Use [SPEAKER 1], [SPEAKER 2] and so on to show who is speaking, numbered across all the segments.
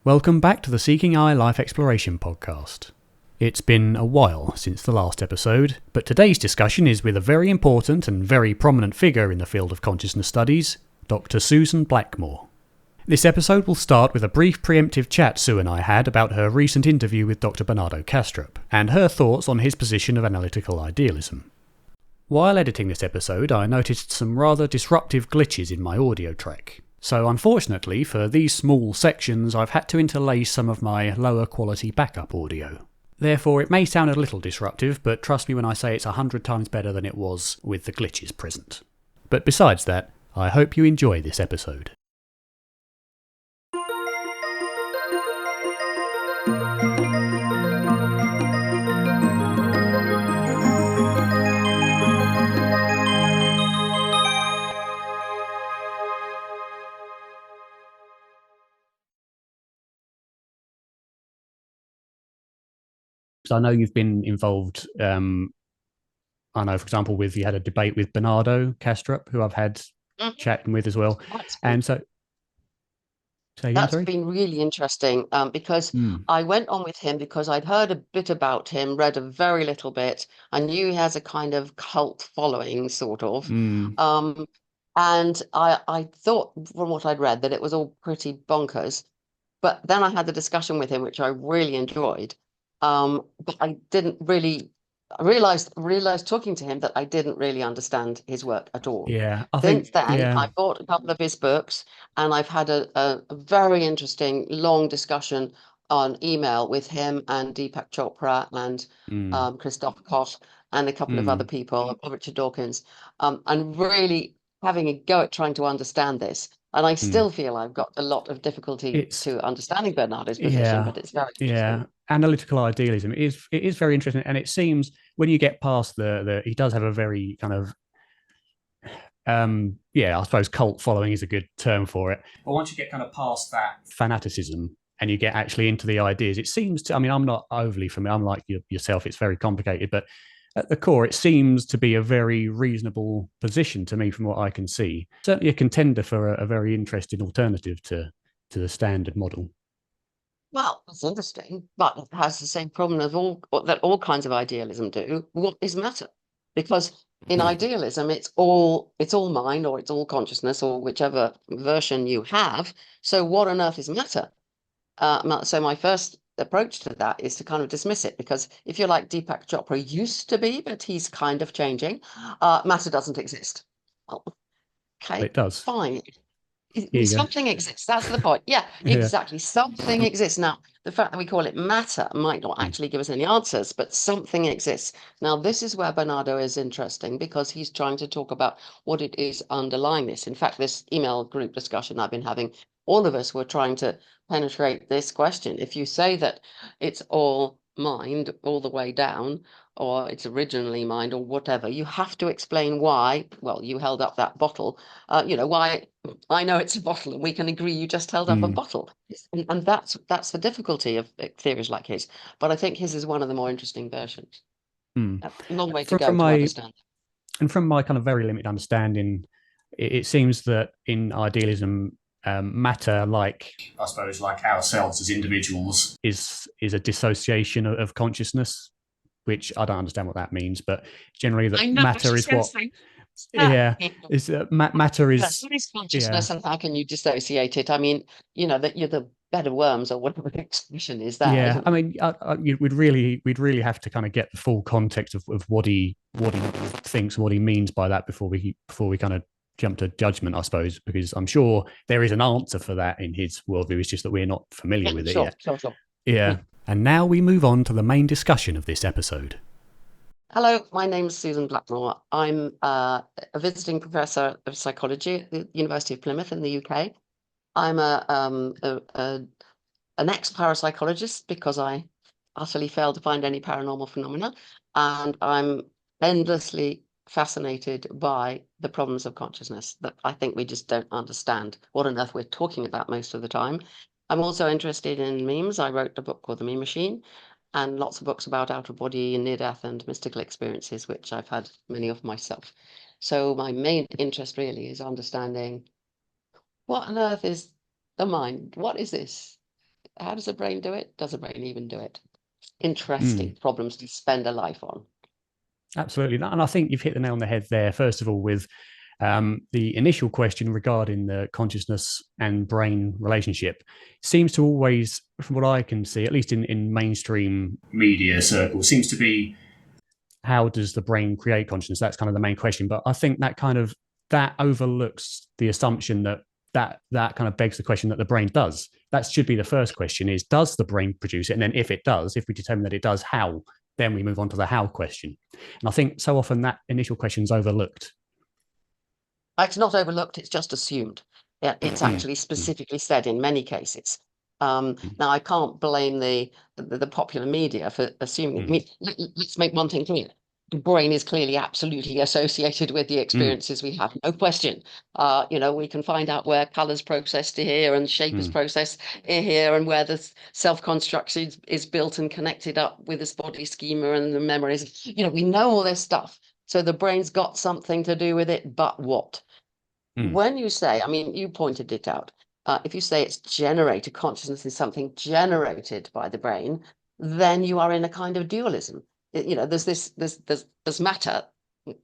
[SPEAKER 1] Welcome back to the Seeking Eye Life Exploration podcast. It's been a while since the last episode, but today's discussion is with a very important and very prominent figure in the field of consciousness studies, Dr. Susan Blackmore. This episode will start with a brief preemptive chat Sue and I had about her recent interview with Dr. Bernardo Kastrup, and her thoughts on his position of analytical idealism. While editing this episode, I noticed some rather disruptive glitches in my audio track. So unfortunately, for these small sections, I've had to interlace some of my lower quality backup audio. Therefore, it may sound a little disruptive, but trust me when I say it's 100 times better than it was with the glitches present. But besides that, I hope you enjoy this episode. I know you've been involved, I know, for example, you had a debate with Bernardo Kastrup, who I've had chatting with as well. And so,
[SPEAKER 2] that's been really interesting because I went on with him because I'd heard a bit about him, read a very little bit. I knew he has a kind of cult following, sort of. And I thought from what I'd read that it was all pretty bonkers. But then I had the discussion with him, which I really enjoyed. But I didn't really realized talking to him that I didn't really understand his work at all.
[SPEAKER 1] Yeah,
[SPEAKER 2] Since then, I bought a couple of his books, and I've had a very interesting long discussion on email with him and Deepak Chopra and Christoph Koch and a couple of other people, Richard Dawkins, and really having a go at trying to understand this. And I still feel I've got a lot of difficulty to understanding Bernardo's position, but it's very interesting.
[SPEAKER 1] Analytical idealism it is very interesting, and it seems when you get past he does have a very kind of I suppose cult following is a good term for it. But once you get kind of past that fanaticism and you get actually into the ideas, it seems to, I mean, I'm not overly familiar, I'm like yourself, it's very complicated, but at the core, it seems to be a very reasonable position to me from what I can see. Certainly a contender for a very interesting alternative to the standard model.
[SPEAKER 2] Well, it's interesting, but it has the same problem of all kinds of idealism do. What is matter? Because in idealism, it's all mind, or it's all consciousness, or whichever version you have. So what on earth is matter? So my first approach to that is to kind of dismiss it, because if you're like Deepak Chopra used to be, but he's kind of changing, matter doesn't exist. Well, okay,
[SPEAKER 1] it does.
[SPEAKER 2] Fine. Something exists. That's the point. Yeah, exactly. Something exists. Now, the fact that we call it matter might not actually give us any answers, but something exists. Now, this is where Bernardo is interesting, because he's trying to talk about what it is underlying this. In fact, this email group discussion I've been having, all of us were trying to penetrate this question. If you say that it's all mind all the way down, or it's originally mind, or whatever, you have to explain why. Well, you held up that bottle, why. I know it's a bottle, and we can agree you just held up a bottle. And that's the difficulty of theories like his. But I think his is one of the more interesting versions. A long way to go to understand.
[SPEAKER 1] And from my kind of very limited understanding, it seems that in idealism, matter, like I suppose, like ourselves as individuals, is a dissociation of consciousness, which I don't understand what that means, but generally that matter is what. Matter is.
[SPEAKER 2] What is consciousness, and how can you dissociate it? I mean, that you're the bed of worms, or whatever the expression is there.
[SPEAKER 1] Yeah, I mean, we'd really have to kind of get the full context of what he thinks, what he means by that before we kind of jump to judgment, I suppose, because I'm sure there is an answer for that in his worldview. It's just that we're not familiar with it yet.
[SPEAKER 2] Sure.
[SPEAKER 1] Yeah. And now we move on to the main discussion of this episode.
[SPEAKER 2] Hello, my name is Susan Blackmore. I'm a visiting professor of psychology at the University of Plymouth in the UK. I'm an ex-parapsychologist, because I utterly failed to find any paranormal phenomena, and I'm endlessly fascinated by the problems of consciousness that I think we just don't understand what on earth we're talking about most of the time. I'm also interested in memes. I wrote a book called The Meme Machine, and lots of books about out-of-body and near-death and mystical experiences, which I've had many of myself. So my main interest really is understanding what on earth is the mind? What is this? how does the brain do it? Does the brain even do it? Interesting problems to spend a life on.
[SPEAKER 1] Absolutely. And I think you've hit the nail on the head there, first of all, with the initial question regarding the consciousness and brain relationship seems to always, from what I can see, at least in mainstream media circles, seems to be, how does the brain create consciousness? That's kind of the main question. But I think that overlooks the assumption that kind of begs the question that the brain does. That should be the first question: is does the brain produce it? And then if it does, if we determine that it does, how? Then we move on to the how question. And I think so often that initial question is overlooked.
[SPEAKER 2] It's not overlooked, it's just assumed. Yeah, it's actually specifically said in many cases. Now, I can't blame the popular media for assuming. I mean, let's make one thing clear. The brain is clearly absolutely associated with the experiences we have, no question. We can find out where color's processed here and shape is processed here, and where the self-construction is built and connected up with this body schema and the memories. We know all this stuff. So the brain's got something to do with it, but what? When you say, I mean, you pointed it out, if you say it's generated, consciousness is something generated by the brain, then you are in a kind of dualism. There's matter,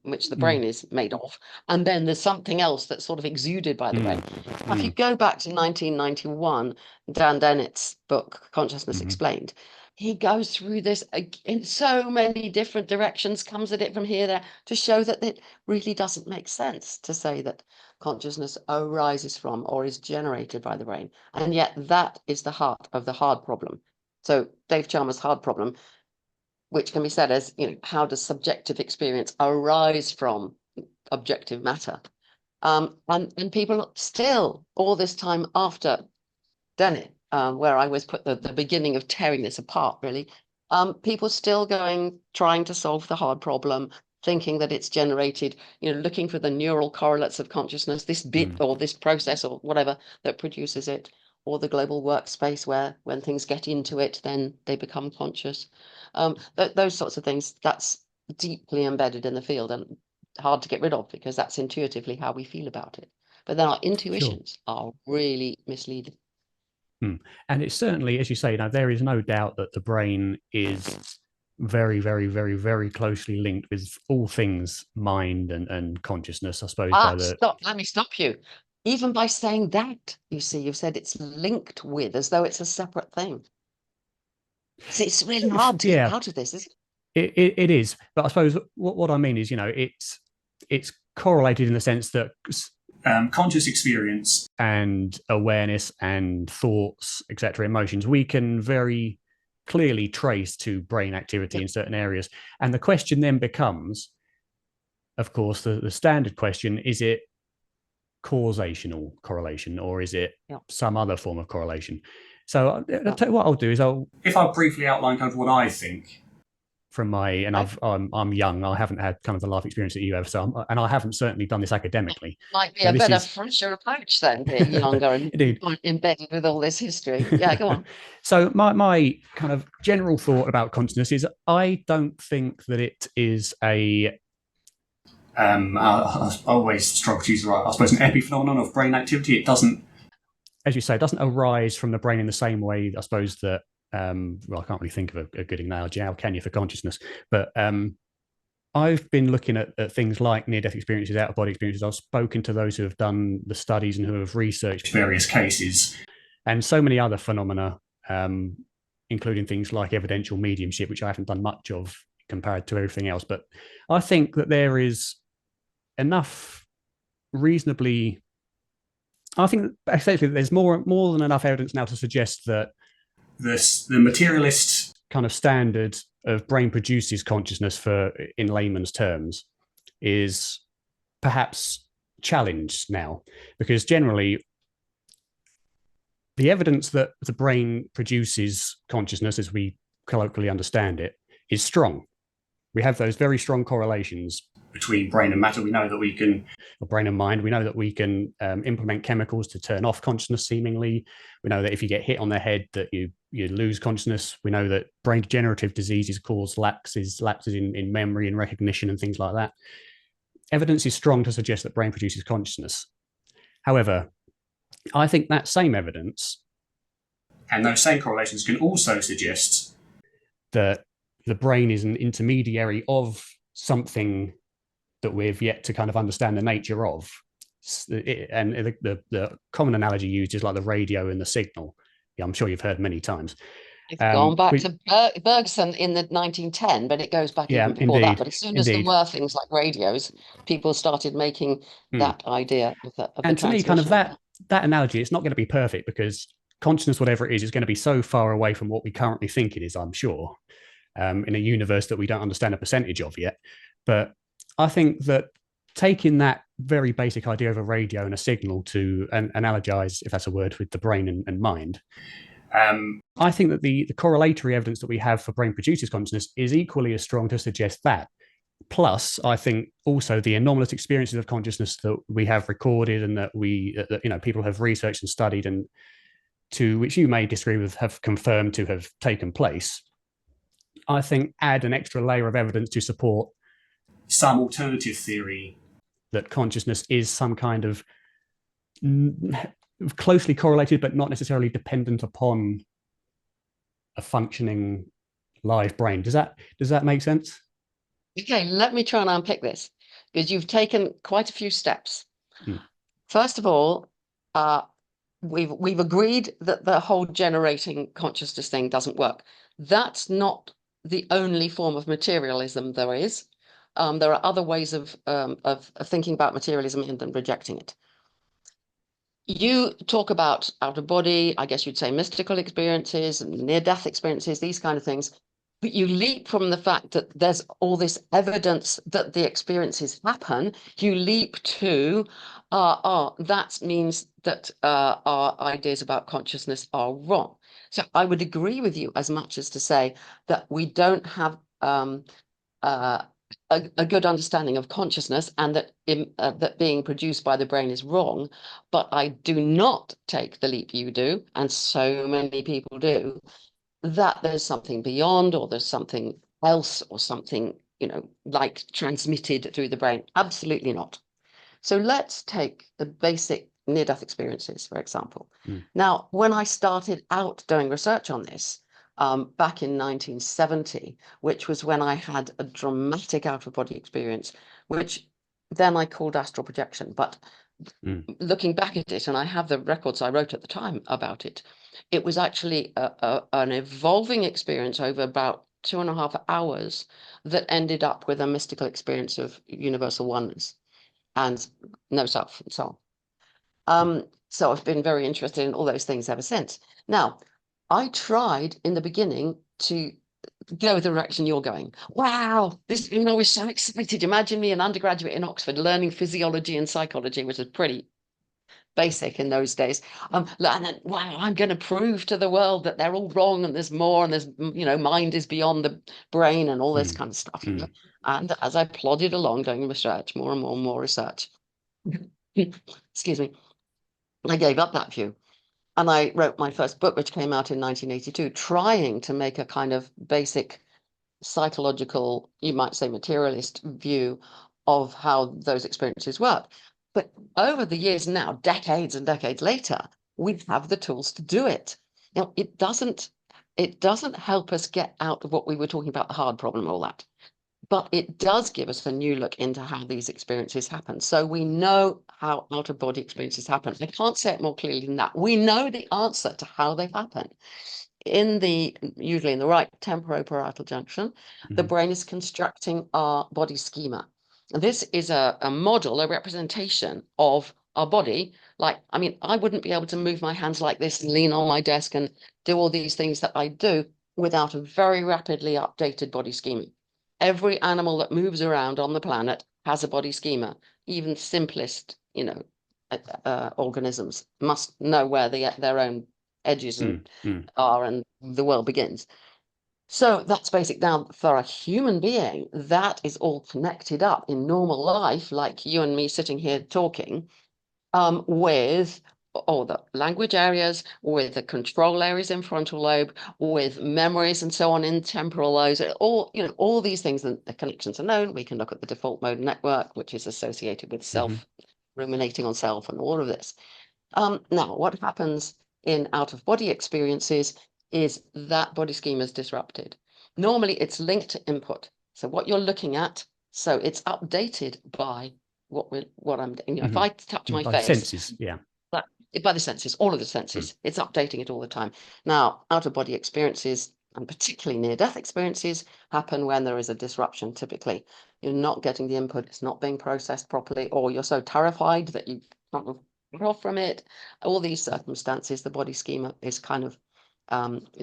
[SPEAKER 2] which the brain is made of, and then there's something else that's sort of exuded by the brain. If you go back to 1991, Dan Dennett's book, Consciousness Explained, he goes through this in so many different directions, comes at it from here, there, to show that it really doesn't make sense to say that consciousness arises from or is generated by the brain. And yet that is the heart of the hard problem. So Dave Chalmers' hard problem, which can be said as, how does subjective experience arise from objective matter? And people still, all this time after Dennett, where I was put the beginning of tearing this apart, really, people still trying to solve the hard problem, thinking that it's generated, looking for the neural correlates of consciousness, this bit or this process or whatever that produces it, or the global workspace where when things get into it, then they become conscious. Those sorts of things, that's deeply embedded in the field and hard to get rid of, because that's intuitively how we feel about it. But then our intuitions are really misleading.
[SPEAKER 1] And it's certainly, as you say, there is no doubt that the brain is very, very, very, very closely linked with all things mind and consciousness, I suppose.
[SPEAKER 2] Let me stop you. Even by saying that, you see, you've said it's linked with, as though it's a separate thing. So it's really hard to get out of this, isn't
[SPEAKER 1] it? It is. But I suppose what I mean is, it's correlated in the sense that conscious experience and awareness and thoughts, etc., emotions, we can very clearly trace to brain activity in certain areas. And the question then becomes, of course, the standard question: is it causational correlation, or is it some other form of correlation? So I'll tell you what I'll do is if I briefly outline kind of what I think from I'm young, I haven't had kind of the life experience that you have, so and I haven't certainly done this academically.
[SPEAKER 2] Might be a better, fresher approach then, being younger and embedded with all this history. Yeah, go on.
[SPEAKER 1] So my kind of general thought about consciousness is, I don't think that it is I always struggle to use the right, I suppose, an epiphenomenon of brain activity. It doesn't, as you say, it doesn't arise from the brain in the same way, I suppose, that I can't really think of a good analogy. How can you, for consciousness? But I've been looking at things like near-death experiences, out-of-body experiences. I've spoken to those who have done the studies and who have researched various cases, and so many other phenomena, including things like evidential mediumship, which I haven't done much of compared to everything else. But I think that there is enough reasonably... I think essentially there's more than enough evidence now to suggest that the materialist kind of standard of brain produces consciousness, for in layman's terms, is perhaps challenged now, because generally the evidence that the brain produces consciousness, as we colloquially understand it, is strong. We have those very strong correlations between brain and matter. We know that we can, or brain and mind, we know that we can implement chemicals to turn off consciousness seemingly. We know that if you get hit on the head that you lose consciousness. We know that brain degenerative diseases cause lapses in memory and recognition and things like that. Evidence is strong to suggest that brain produces consciousness. However, I think that same evidence And those same correlations can also suggest that the brain is an intermediary of something that we've yet to kind of understand the nature of. And the common analogy used is like the radio and the signal. Yeah, I'm sure you've heard many times.
[SPEAKER 2] It's gone back to Bergson in the 1910, but it goes back even before that. But as soon as there were things like radios, people started making that idea of the
[SPEAKER 1] and to me, kind of that analogy, it's not going to be perfect because consciousness, whatever it is going to be so far away from what we currently think it is, I'm sure, in a universe that we don't understand a percentage of yet. But I think that taking that very basic idea of a radio and a signal to analogize, if that's a word, with the brain and mind, I think that the correlatory evidence that we have for brain produces consciousness is equally as strong to suggest that. Plus, I think also the anomalous experiences of consciousness that we have recorded and that people have researched and studied, and to which you may disagree with, have confirmed to have taken place, I think add an extra layer of evidence to support some alternative theory that consciousness is some kind of closely correlated but not necessarily dependent upon a functioning live brain. Does that make sense?
[SPEAKER 2] Okay, let me try and unpick this, because you've taken quite a few steps. First of all, we've agreed that the whole generating consciousness thing doesn't work. That's not the only form of materialism there is. There are other ways of thinking about materialism and rejecting it. You talk about out of body, I guess you'd say mystical experiences and near-death experiences, these kind of things. But you leap from the fact that there's all this evidence that the experiences happen. You leap to, that means that our ideas about consciousness are wrong. So I would agree with you as much as to say that we don't have a good understanding of consciousness, and that that being produced by the brain is wrong. But I do not take the leap you do, and so many people do, that there's something beyond, or there's something else, or something, like transmitted through the brain. Absolutely not. So let's take the basic near-death experiences, for example. Now, when I started out doing research on this, back in 1970, which was when I had a dramatic out-of-body experience, which then I called astral projection. But looking back at it, and I have the records I wrote at the time about it, it was actually an evolving experience over about 2.5 hours that ended up with a mystical experience of universal oneness and no self and so on. So I've been very interested in all those things ever since. Now, I tried in the beginning to go the direction you're going. Wow, this, I was so excited. Imagine me, an undergraduate in Oxford, learning physiology and psychology, which is pretty basic in those days. And then, wow, I'm going to prove to the world that they're all wrong, and there's more, and there's, mind is beyond the brain and all this kind of stuff. And as I plodded along doing research, more and more and more research, excuse me, I gave up that view. And I wrote my first book, which came out in 1982, trying to make a kind of basic psychological, you might say materialist view of how those experiences work. But over the years now, decades and decades later, we have the tools to do it. It doesn't help us get out of what we were talking about, the hard problem and all that. But it does give us a new look into how these experiences happen. So we know how out-of-body experiences happen. I can't say it more clearly than that. We know the answer to how they happen. Usually in the right temporoparietal junction, the brain is constructing our body schema. And this is a model, a representation of our body. I wouldn't be able to move my hands like this and lean on my desk and do all these things that I do without a very rapidly updated body schema. Every animal that moves around on the planet has a body schema. Even simplest, organisms must know where their own edges are, and the world begins. So that's basic. Now, for a human being, that is all connected up in normal life, like you and me sitting here talking, with all the language areas, with the control areas in frontal lobe, with memories and so on in temporal lobes. All these things, and the connections are known. We can look at the default mode network, which is associated with self, ruminating on self, and all of this. Now, what happens in out-of-body experiences is that body schema is disrupted. Normally, it's linked to input. So what you're looking at, so it's updated by what I'm doing. If I touch my
[SPEAKER 1] by
[SPEAKER 2] face,
[SPEAKER 1] senses, yeah,
[SPEAKER 2] by the senses, all of the senses, it's updating it all the time. Now, out-of-body experiences, and particularly near-death experiences, happen when there is a disruption. Typically, you're not getting the input, it's not being processed properly, or you're so terrified that you can't get off from it. All these circumstances, the body schema is kind of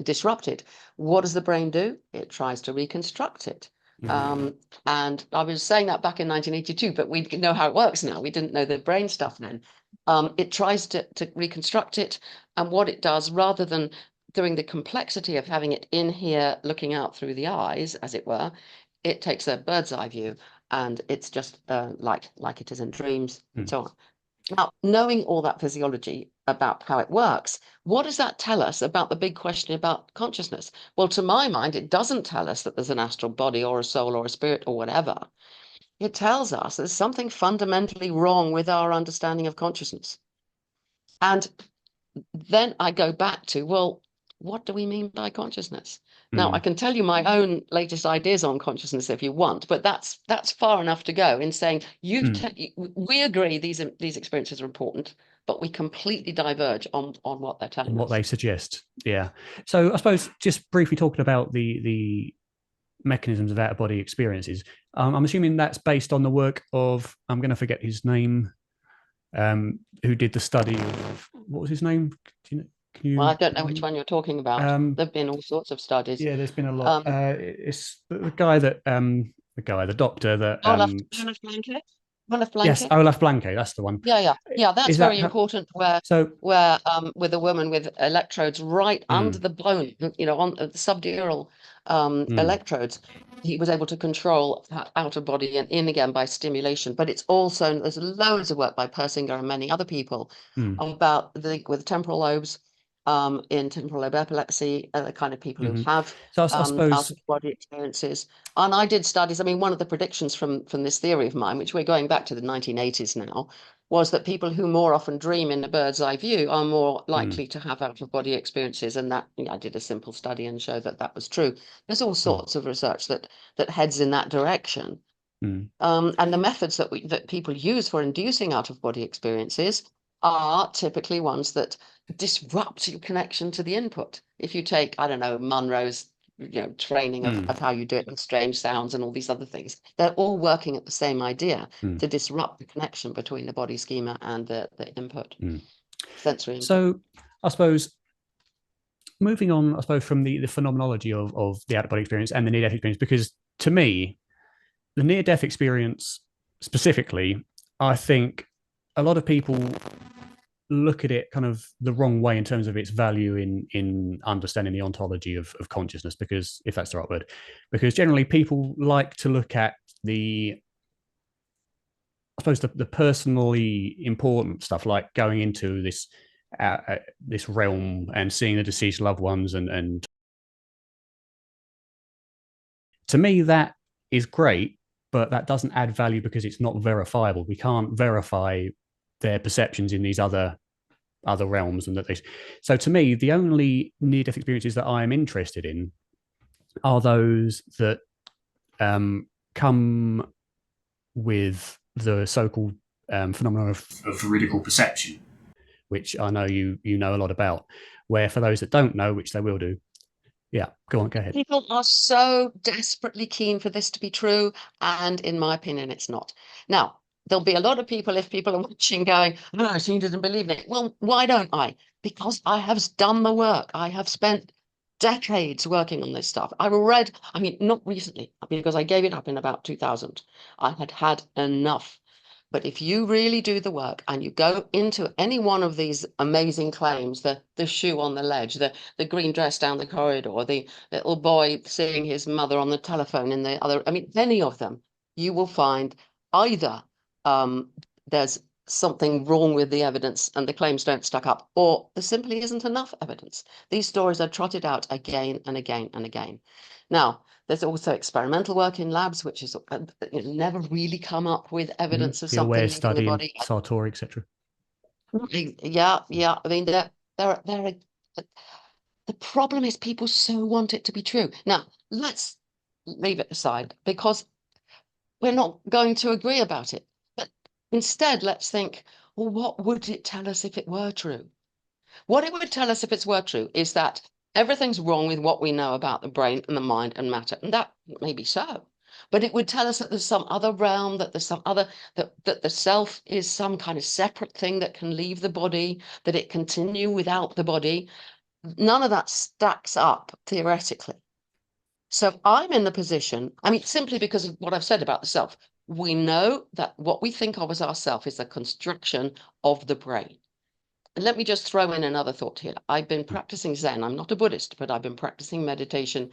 [SPEAKER 2] disrupted. What does the brain do? It tries to reconstruct it. And I was saying that back in 1982, but we know how it works now. We didn't know the brain stuff then. It tries to reconstruct it, and what it does, rather than doing the complexity of having it in here looking out through the eyes, as it were, it takes a bird's eye view, and it's just like it is in dreams and so on. Now, knowing all that physiology about how it works, what does that tell us about the big question about consciousness? Well, to my mind, it doesn't tell us that there's an astral body or a soul or a spirit or whatever. It tells us there's something fundamentally wrong with our understanding of consciousness. And then I go back to, well, what do we mean by consciousness? Now, I can tell you my own latest ideas on consciousness if you want, but that's far enough to go in saying we agree these experiences are important, but we completely diverge on what they're telling us.
[SPEAKER 1] What they suggest, yeah. So I suppose just briefly talking about the mechanisms of out-of-body experiences, I'm assuming that's based on the work of, I'm going to forget his name, who did the study of, what was his name?
[SPEAKER 2] Well, I don't know which one you're talking about. There've been all sorts of studies.
[SPEAKER 1] Yeah, there's been a lot. It's the guy that the doctor that
[SPEAKER 2] Olaf Blanke.
[SPEAKER 1] Yes, Olaf Blanke, that's the one.
[SPEAKER 2] Yeah. That's very important. Where with a woman with electrodes right under the bone, on the subdural electrodes, he was able to control out of body and in again by stimulation. But it's also, there's loads of work by Persinger and many other people about the link with temporal lobes. In temporal lobe epilepsy, the kind of people who have out-of-body experiences. And I did studies. I mean, one of the predictions from this theory of mine, which we're going back to the 1980s now, was that people who more often dream in a bird's eye view are more likely to have out-of-body experiences. And that, I did a simple study and showed that was true. There's all sorts of research that heads in that direction. And the methods that people use for inducing out-of-body experiences are typically ones that disrupt your connection to the input. If you take, I don't know, Monroe's training of how you do it with strange sounds and all these other things, they're all working at the same idea to disrupt the connection between the body schema and the input, sensory input.
[SPEAKER 1] So I suppose moving on, from the phenomenology of the out-of-body experience and the near-death experience, because to me, the near-death experience specifically, I think a lot of people look at it kind of the wrong way in terms of its value in understanding the ontology of consciousness, because if that's the right word, because generally people like to look at the personally important stuff, like going into this realm and seeing the deceased loved ones, and to me that is great, but that doesn't add value because it's not verifiable. We can't verify their perceptions in these other realms, and so to me the only near-death experiences that I am interested in are those that come with the so-called phenomenon of veridical perception, which I know you know a lot about, where for those that don't know, which they will do, go ahead.
[SPEAKER 2] People are so desperately keen for this to be true, and in my opinion it's not. Now, there'll be a lot of people, if people are watching, going, no, she doesn't believe in it. Well, why don't I? Because I have done the work. I have spent decades working on this stuff. Not recently, because I gave it up in about 2000. I had enough. But if you really do the work and you go into any one of these amazing claims, the shoe on the ledge, the green dress down the corridor, the little boy seeing his mother on the telephone in the other, many of them, you will find either there's something wrong with the evidence and the claims don't stack up, or there simply isn't enough evidence. These stories are trotted out again and again and again. Now, there's also experimental work in labs, which is never really come up with evidence of something
[SPEAKER 1] Aware
[SPEAKER 2] in
[SPEAKER 1] study
[SPEAKER 2] the body.
[SPEAKER 1] Sartori, etc.
[SPEAKER 2] Yeah. The problem is people so want it to be true. Now, let's leave it aside because we're not going to agree about it. But instead, let's think, well, what would it tell us if it were true? What it would tell us if it were true is that everything's wrong with what we know about the brain and the mind and matter. And that may be so. But it would tell us that there's some other realm, that there's some other, that the self is some kind of separate thing that can leave the body, that it continue without the body. None of that stacks up theoretically. So I'm in the position, I mean, simply because of what I've said about the self, we know that what we think of as ourself is a construction of the brain. And let me just throw in another thought here. I've been practicing Zen. I'm not a Buddhist, but I've been practicing meditation,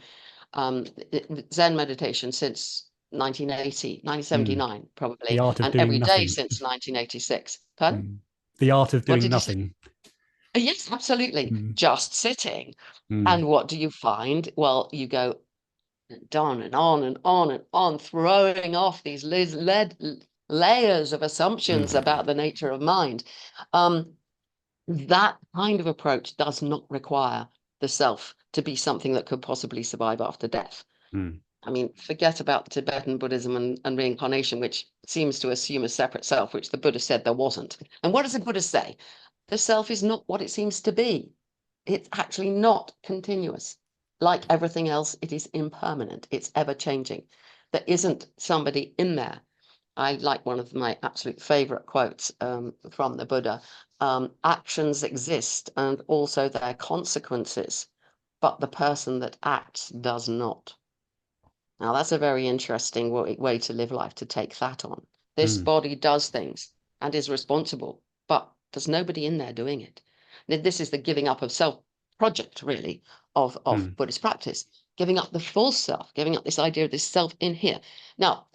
[SPEAKER 2] Zen meditation since 1980, 1979, probably,
[SPEAKER 1] The art of
[SPEAKER 2] and
[SPEAKER 1] doing
[SPEAKER 2] every day
[SPEAKER 1] nothing.
[SPEAKER 2] since 1986. Pardon?
[SPEAKER 1] The art of
[SPEAKER 2] What
[SPEAKER 1] doing
[SPEAKER 2] did you say?
[SPEAKER 1] nothing.
[SPEAKER 2] Yes, absolutely. Just sitting.
[SPEAKER 1] Mm.
[SPEAKER 2] And what do you find? Well, you go on and on and on and on, throwing off these layers of assumptions about the nature of mind. That kind of approach does not require the self to be something that could possibly survive after death. I mean, forget about Tibetan Buddhism and reincarnation, which seems to assume a separate self, which the Buddha said there wasn't. And what does the Buddha say? The self is not what it seems to be. It's actually not continuous. Like everything else, it is impermanent. It's ever changing. There isn't somebody in there. I like one of my absolute favorite quotes from the Buddha. Actions exist and also their consequences, but the person that acts does not. Now, that's a very interesting way to live life, to take that on. This body does things and is responsible, but there's nobody in there doing it. This is the giving up of self project, really, of Buddhist practice, giving up the false self, giving up this idea of this self in here. Now,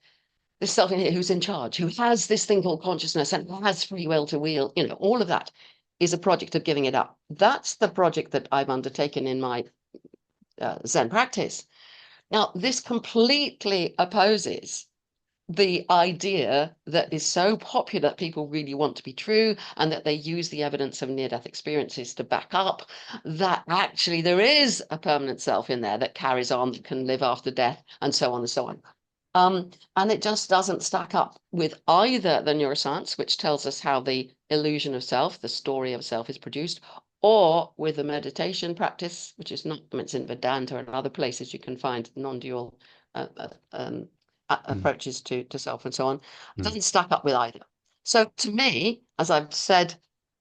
[SPEAKER 2] this self in here who's in charge, who has this thing called consciousness and has free will to wheel, all of that is a project of giving it up. That's the project that I've undertaken in my Zen practice. Now, this completely opposes the idea that is so popular that people really want to be true and that they use the evidence of near-death experiences to back up that actually there is a permanent self in there that carries on, that can live after death, and so on and so on. And it just doesn't stack up with either the neuroscience, which tells us how the illusion of self, the story of self, is produced, or with the meditation practice, which is not, I mean, it's in Vedanta and other places you can find non-dual approaches to self and so on. It doesn't stack up with either. So to me, as I've said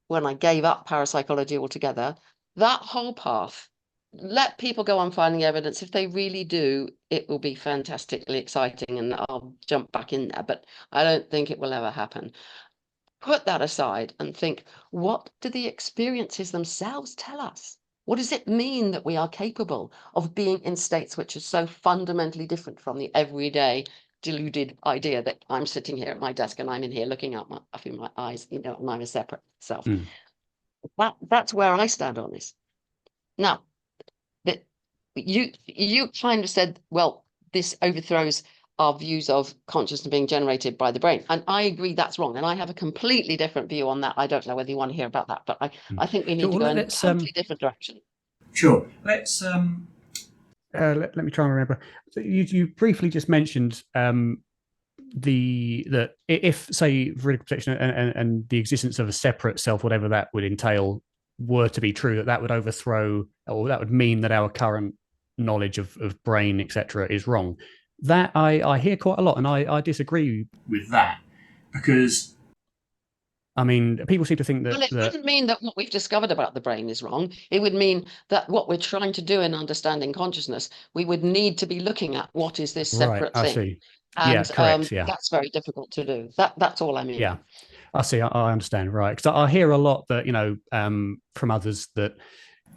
[SPEAKER 2] when I gave up parapsychology altogether, that whole path, let people go on finding evidence. If they really do, it will be fantastically exciting and I'll jump back in there, but I don't think it will ever happen. Put that aside and think, what do the experiences themselves tell us? What does it mean that we are capable of being in states which are so fundamentally different from the everyday deluded idea that I'm sitting here at my desk and I'm in here looking up in my eyes, and I'm a separate self. That's where I stand on this. Now, that you kind of said, well, this overthrows our views of consciousness being generated by the brain. And I agree that's wrong. And I have a completely different view on that. I don't know whether you want to hear about that, but I think we need to go in a totally different direction.
[SPEAKER 1] Sure. Let's let me try and remember. So you briefly just mentioned that if, say, veridical protection and the existence of a separate self, whatever that would entail, were to be true, that would overthrow, or that would mean that our current knowledge of brain, etc., is wrong. That I hear quite a lot, and I disagree with that, because I mean, people seem to think that...
[SPEAKER 2] Well, it wouldn't mean that what we've discovered about the brain is wrong. It would mean that what we're trying to do in understanding consciousness, we would need to be looking at what is this separate thing. I see. And
[SPEAKER 1] yeah, correct. Yeah,
[SPEAKER 2] that's very difficult to do. That's all I mean.
[SPEAKER 1] Yeah, I see. I understand. Right, because I hear a lot that from others that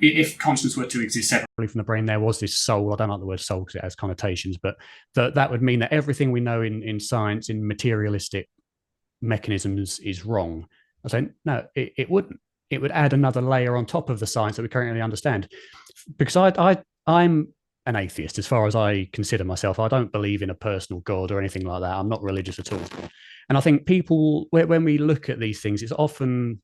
[SPEAKER 1] if consciousness were to exist separately from the brain, there was this soul. I don't like the word soul because it has connotations, but that would mean that everything we know in science, in materialistic mechanisms, is wrong. I say no, it wouldn't. It would add another layer on top of the science that we currently understand. Because I'm an atheist as far as I consider myself. I don't believe in a personal God or anything like that. I'm not religious at all. And I think people, when we look at these things, it's often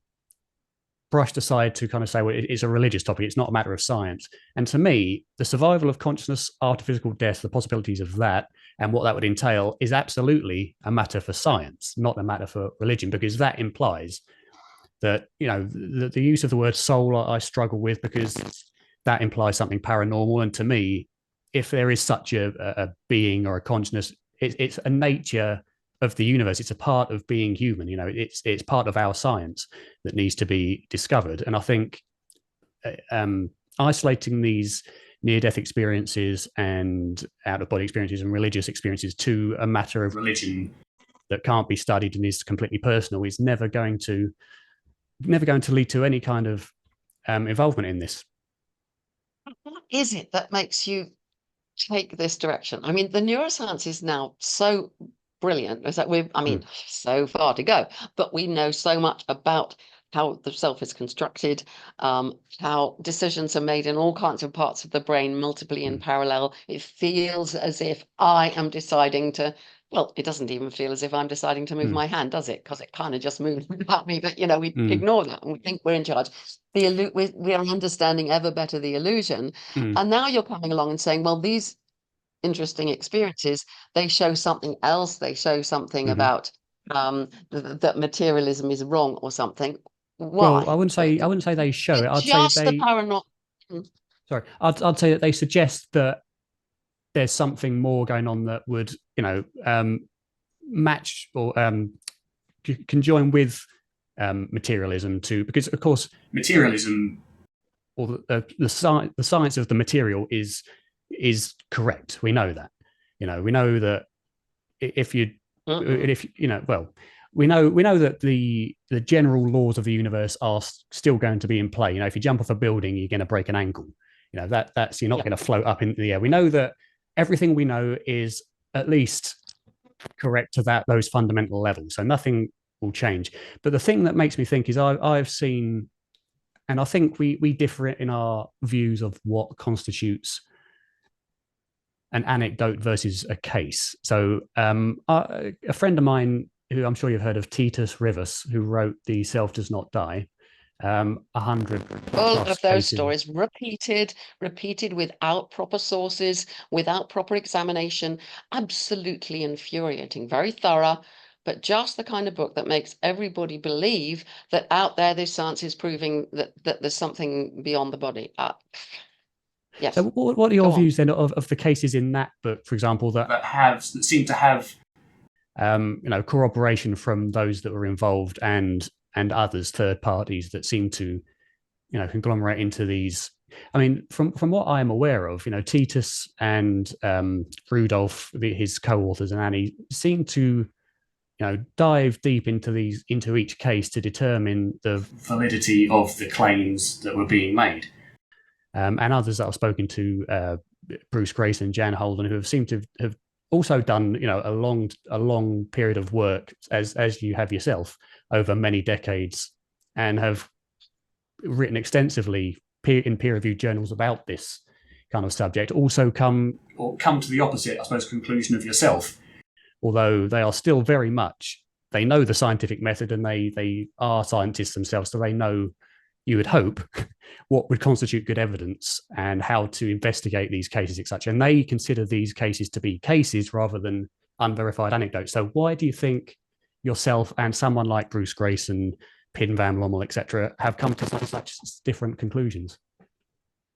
[SPEAKER 1] brushed aside to kind of say, well, it's a religious topic. It's not a matter of science. And to me, the survival of consciousness after physical death, the possibilities of that and what that would entail is absolutely a matter for science, not a matter for religion, because that implies that, the use of the word soul I struggle with, because that implies something paranormal. And to me, if there is such a being or a consciousness, it's a nature of the universe. It's a part of being human. It's part of our science that needs to be discovered. And I think isolating these near-death experiences and out-of-body experiences and religious experiences to a matter of religion that can't be studied and is completely personal is never going to lead to any kind of involvement in this.
[SPEAKER 2] What is it that makes you take this direction? I mean, the neuroscience is now so brilliant. Is that so far to go, but we know so much about how the self is constructed, how decisions are made in all kinds of parts of the brain, multiply in parallel. It feels as if I am deciding to. Well, it doesn't even feel as if I'm deciding to move my hand, does it? Because it kind of just moves without me. But we ignore that and we think we're in charge. We are understanding ever better the illusion. And now you're coming along and saying, well, these interesting experiences, they show something else. They show something about that materialism is wrong or something. Why?
[SPEAKER 1] Well, I wouldn't say they show it. I'd
[SPEAKER 2] just
[SPEAKER 1] say they.
[SPEAKER 2] The paranormal.
[SPEAKER 1] Sorry, I'd say that they suggest that there's something more going on that would, match or conjoin with materialism too, because of course materialism or the science of the material is correct. We know that. We know that we know that the general laws of the universe are still going to be in play. If you jump off a building, you're going to break an ankle. That's you're not going to float up in the air. We know that everything we know is at least correct to those fundamental levels. So nothing will change. But the thing that makes me think is I've seen, and I think we differ in our views of what constitutes an anecdote versus a case. So a friend of mine, who I'm sure you've heard of, Titus Rivers, who wrote The Self Does Not Die, 100
[SPEAKER 2] all of those
[SPEAKER 1] cases.
[SPEAKER 2] Stories repeated without proper sources, without proper examination, absolutely infuriating, very thorough, but just the kind of book that makes everybody believe that out there this science is proving that there's something beyond the body. Yes.
[SPEAKER 1] So what are your views then of the cases in that book, for example, that seem to have corroboration from those that were involved and others, third parties, that seem to conglomerate into these? I mean, from what I am aware of, Titus and Rudolph, his co-authors, and Annie seem to dive deep into each case to determine the validity of the claims that were being made. And others that I've spoken to, Bruce Grayson and Jan Holden, who have seemed to have also done a long period of work, as you have yourself, over many decades, and have written extensively in peer-reviewed journals about this kind of subject, also come to the opposite, I suppose, conclusion of yourself. Although they are still very much, they know the scientific method, and they are scientists themselves, so they know, you would hope, what would constitute good evidence and how to investigate these cases, etc. And they consider these cases to be cases rather than unverified anecdotes. So why do you think yourself and someone like Bruce Grayson, Pin Van Lommel, etc., have come to such different conclusions?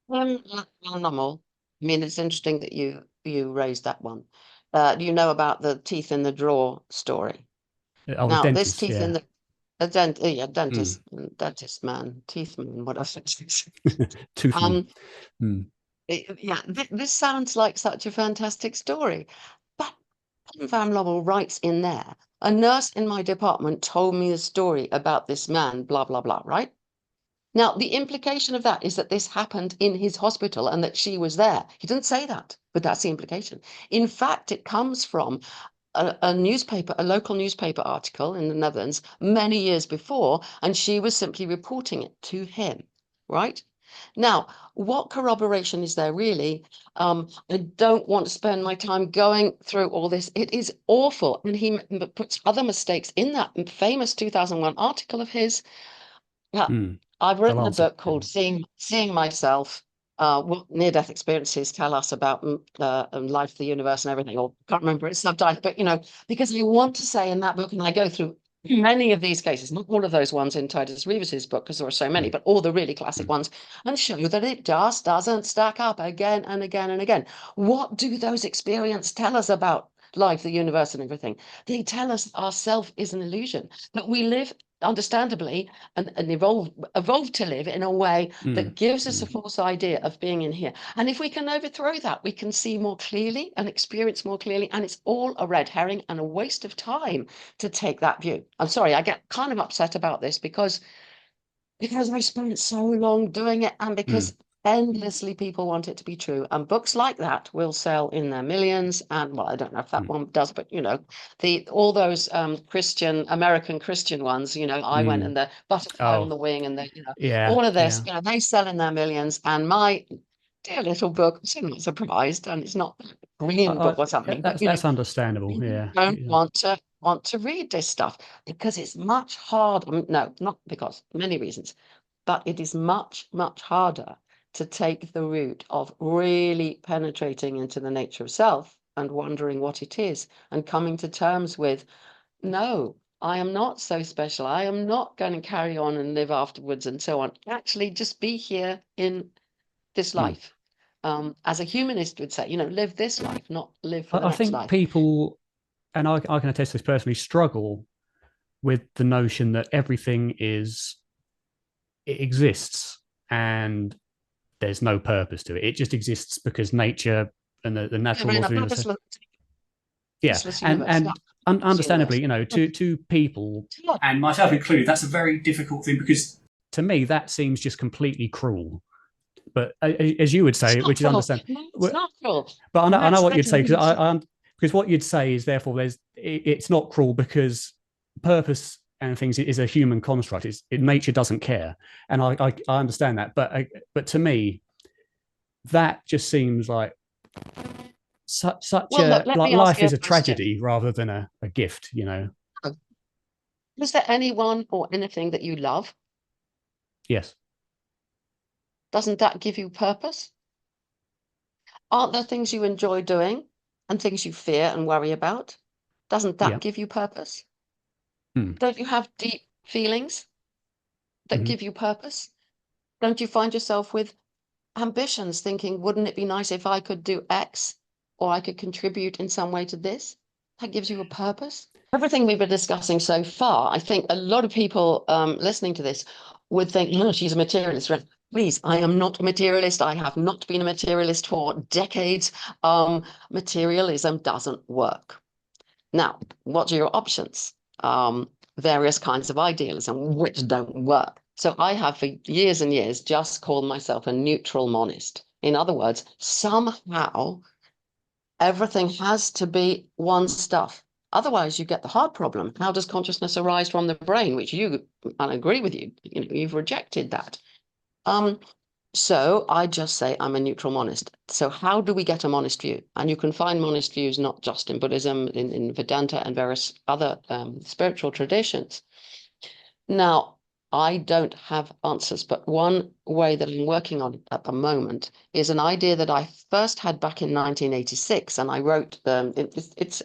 [SPEAKER 2] Normal. I mean, it's interesting that you raised that one. Do you know about the teeth in the drawer story?
[SPEAKER 1] Oh, now, the dentist,
[SPEAKER 2] this teeth in the dentist, dentist man, teeth man, what else?
[SPEAKER 1] Tooth man.
[SPEAKER 2] This sounds like such a fantastic story. But Van Lommel writes in there, a nurse in my department told me a story about this man, blah, blah, blah, right? Now, the implication of that is that this happened in his hospital and that she was there. He didn't say that, but that's the implication. In fact, it comes from a local newspaper article in the Netherlands many years before, and she was simply reporting it to him, right? Now, what corroboration is there really? I don't want to spend my time going through all this. It is awful. And he puts other mistakes in that famous 2001 article of his. I've
[SPEAKER 1] They'll
[SPEAKER 2] written a
[SPEAKER 1] answer.
[SPEAKER 2] book called Seeing Myself, what near-death experiences tell us about life, the universe, and everything. Or can't remember its subtitle, but because I want to say in that book, and I go through many of these cases, not all of those ones in Titus Revis's book, because there are so many, but all the really classic ones, and show that it just doesn't stack up again and again and again. What do those experiences tell us about life, the universe, and everything? They tell us our self is an illusion, that we live understandably and evolved to live in a way that gives us a false idea of being in here. And if we can overthrow that, we can see more clearly and experience more clearly. And it's all a red herring and a waste of time to take that view. I'm sorry, I get kind of upset about this because I spent so long doing it, and because endlessly people want it to be true, and books like that will sell in their millions. And well, I don't know if that one does, but all those American Christian ones, I went and the butterfly on the wing, and all of this, they sell in their millions. And my dear little book, I'm so not surprised, and it's not a green book or something, but
[SPEAKER 1] that's understandable.
[SPEAKER 2] people don't want to read this stuff because it's much harder. No, not because, many reasons, but it is much, much harder to take the route of really penetrating into the nature of self and wondering what it is and coming to terms with, no, I am not so special. I am not going to carry on and live afterwards and so on. Actually, just be here in this life. As a humanist would say, live this life, not live for the
[SPEAKER 1] I
[SPEAKER 2] next
[SPEAKER 1] think
[SPEAKER 2] life.
[SPEAKER 1] people, and I can attest to this personally, struggle with the notion that everything it exists and there's no purpose to it. It just exists because nature and the natural laws of the universe. And understandably, to people, and myself included, that's a very difficult thing because to me that seems just completely cruel. But as you would say, which is understandable,
[SPEAKER 2] it's not cruel.
[SPEAKER 1] But I know what you'd say, because what you'd say is therefore it's not cruel because purpose and things is a human construct. Nature doesn't care, and I understand that. But to me, that just seems like such life is a tragedy rather than a gift.
[SPEAKER 2] Is there anyone or anything that you love?
[SPEAKER 1] Yes.
[SPEAKER 2] Doesn't that give you purpose? Aren't there things you enjoy doing and things you fear and worry about? Doesn't that give you purpose? Don't you have deep feelings that give you purpose? Don't you find yourself with ambitions thinking, wouldn't it be nice if I could do X, or I could contribute in some way to this? That gives you a purpose. Everything we've been discussing so far, I think a lot of people listening to this would think, no, she's a materialist. Please, I am not a materialist. I have not been a materialist for decades. Materialism doesn't work. Now, what are your options? Various kinds of idealism, which don't work. So I have for years and years just called myself a neutral monist. In other words, somehow everything has to be one stuff. Otherwise, you get the hard problem. How does consciousness arise from the brain? Which I agree with you. You've rejected that. So I just say I'm a neutral monist. So how do we get a monist view? And you can find monist views not just in Buddhism, in Vedanta and various other spiritual traditions. Now, I don't have answers, but one way that I'm working on at the moment is an idea that I first had back in 1986, and I wrote it's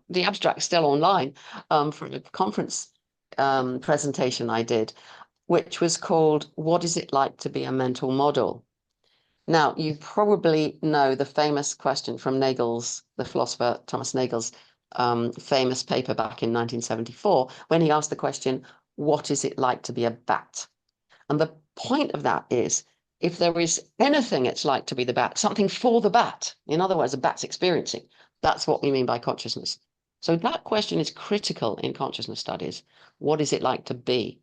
[SPEAKER 2] the abstract still online from a conference presentation I did, which was called "What is it like to be a mental model?" Now, you probably know the famous question from Nagel's, the philosopher Thomas Nagel's famous paper back in 1974, when he asked the question, what is it like to be a bat? And the point of that is, if there is anything it's like to be the bat, something for the bat, in other words, a bat's experiencing, that's what we mean by consciousness. So that question is critical in consciousness studies. What is it like to be?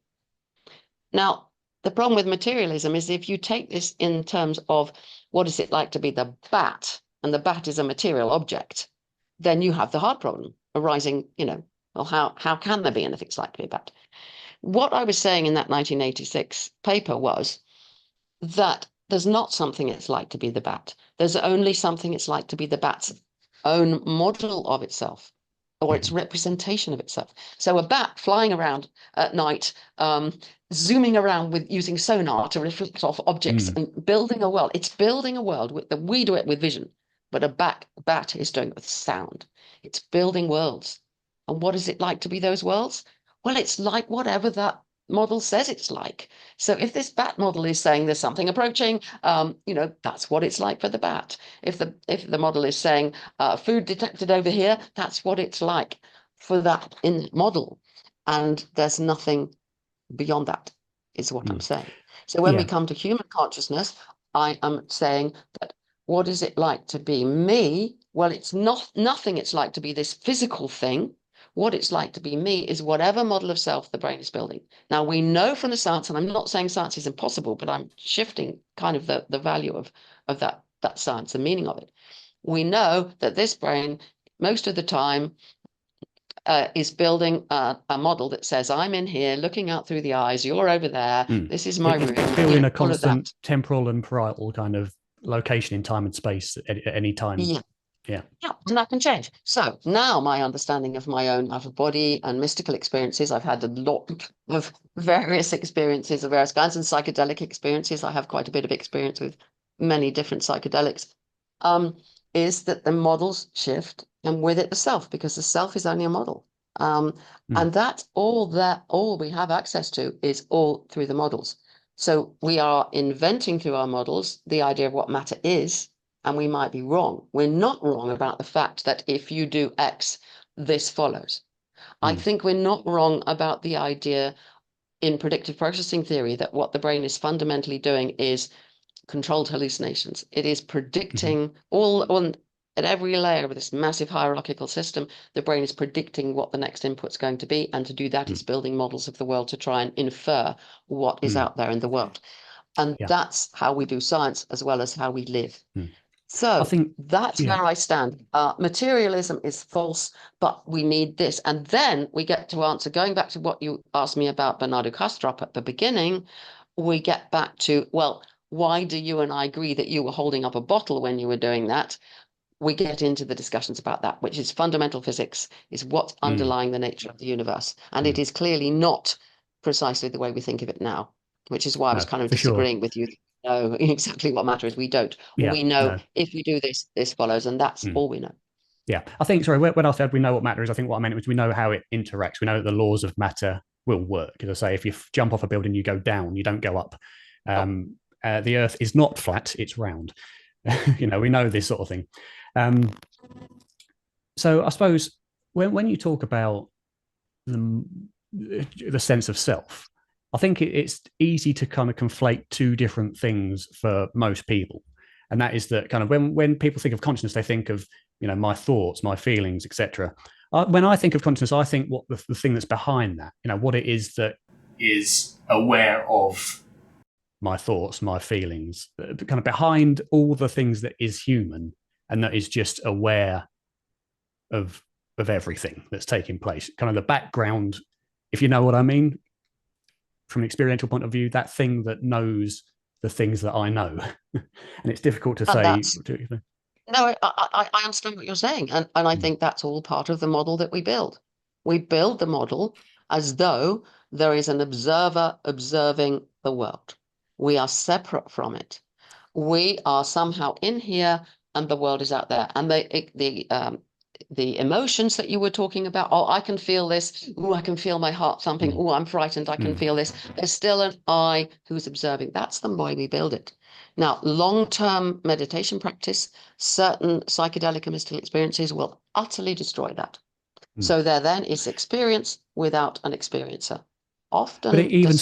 [SPEAKER 2] Now, the problem with materialism is if you take this in terms of what is it like to be the bat, and the bat is a material object, then you have the hard problem arising, well, how can there be anything like to be a bat? What I was saying in that 1986 paper was that there's not something it's like to be the bat. There's only something it's like to be the bat's own model of itself. or its representation of itself. So a bat flying around at night, zooming around with using sonar to reflect off objects and building a world. It's building a world we do it with vision, but a bat is doing it with sound. It's building worlds. And what is it like to be those worlds? Well, it's like whatever that model says it's like. So if this bat model is saying there's something approaching, that's what it's like for the bat. If the model is saying food detected over here, that's what it's like for that in that model. And there's nothing beyond that, is what I'm saying. So when we come to human consciousness, I am saying that what is it like to be me? Well, it's nothing it's like to be this physical thing. What it's like to be me is whatever model of self the brain is building. Now, we know from the science, and I'm not saying science is impossible, but I'm shifting kind of the value of that science, the meaning of it. We know that this brain, most of the time, is building a model that says, I'm in here looking out through the eyes, you're over there, this is my room.
[SPEAKER 1] It's building a constant temporal and parietal kind of location in time and space at any time.
[SPEAKER 2] Yeah, and that can change. So now my understanding of my own out-of-body and mystical experiences, I've had a lot of various experiences of various kinds and psychedelic experiences. I have quite a bit of experience with many different psychedelics, is that the models shift and with it the self, because the self is only a model. And that's all we have access to is all through the models. So we are inventing through our models the idea of what matter is. And we might be wrong. We're not wrong about the fact that if you do X, this follows. I think we're not wrong about the idea in predictive processing theory that what the brain is fundamentally doing is controlled hallucinations. It is predicting at every layer of this massive hierarchical system, the brain is predicting what the next input's going to be. And to do that, it's building models of the world to try and infer what is out there in the world. And that's how we do science as well as how we live. So I think that's where I stand. Materialism is false, but we need this. And then we get to answer, going back to what you asked me about Bernardo Kastrup at the beginning, we get back to, well, why do you and I agree that you were holding up a bottle when you were doing that? We get into the discussions about that, which is fundamental physics, is what's underlying the nature of the universe. And it is clearly not precisely the way we think of it now, which is why I was kind of disagreeing with you. Know exactly what matter is. We don't. We know if we do this, this follows, and that's all we know.
[SPEAKER 1] Yeah, I think, when I said we know what matter is, I think what I meant was we know how it interacts. We know that the laws of matter will work. As I say, if you jump off a building, you go down, you don't go up. The Earth is not flat, it's round. We know this sort of thing. So I suppose when you talk about the sense of self, I think it's easy to kind of conflate two different things for most people. And that is that kind of when people think of consciousness, they think of, my thoughts, my feelings, etc. When I think of consciousness, I think what the thing that's behind that, what it is that is aware of my thoughts, my feelings, kind of behind all the things that is human and that is just aware of everything that's taking place. Kind of the background, if you know what I mean. From an experiential point of view, that thing that knows the things that I know. And it's difficult to say.
[SPEAKER 2] No, I understand what you're saying. And I think that's all part of the model that we build. We build the model as though there is an observer observing the world. We are separate from it. We are somehow in here and the world is out there. And the emotions that you were talking about, I can feel this. I can feel my heart thumping. I'm frightened. I can feel this. There's still an I who's observing. That's the way we build it. Now, long-term meditation practice, certain psychedelic and mystical experiences will utterly destroy that. So there then is experience without an experiencer. Often
[SPEAKER 1] but even